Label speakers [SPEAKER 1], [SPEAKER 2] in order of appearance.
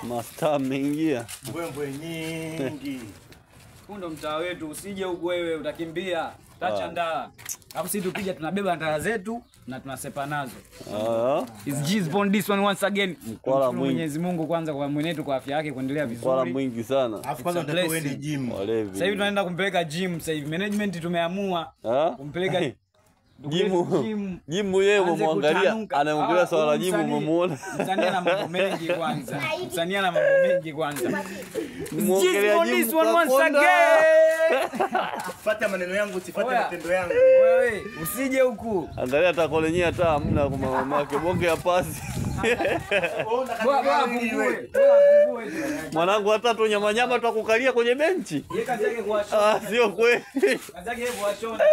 [SPEAKER 1] Mastaa ameingia.
[SPEAKER 2] Mbwembwe nyingi.
[SPEAKER 3] Ndo mtaa wetu, usije huko wewe utakimbia. Tacha ndala. Hapo sisi tukija tunabeba ndala zetu na tunasepa nazo. Is G's born this one once again.
[SPEAKER 1] Mkwala mwingi.
[SPEAKER 3] Mwenyezi Mungu kwanza kwa mwenetu kwa afya yake kuendelea vizuri.
[SPEAKER 1] Mkwala mwingi sana.
[SPEAKER 2] Alafu kwanza unataka uende gym.
[SPEAKER 3] Sasa hivi tunaenda kumpeleka gym sasa hivi. Management tumeamua kumpeleka
[SPEAKER 1] Jimu yeye umemwangalia anaongelea swala la jimu umemuona.
[SPEAKER 3] Msanii ana mambo mengi kwanza. Msanii ana mambo mengi kwanza.
[SPEAKER 1] Muongelea jimu once again.
[SPEAKER 2] Fuata maneno yangu usifuate matendo yangu.
[SPEAKER 3] Wewe usije huku.
[SPEAKER 1] Angalia hata kolenye hata hamna kwa mama yake bonge ya pasi. Mwanangu hata tu nyama tutakukalia kwenye benchi.
[SPEAKER 3] Yeye kazi yake kuwashona.
[SPEAKER 1] Sio kweli.
[SPEAKER 3] Kazi yake kuwashona.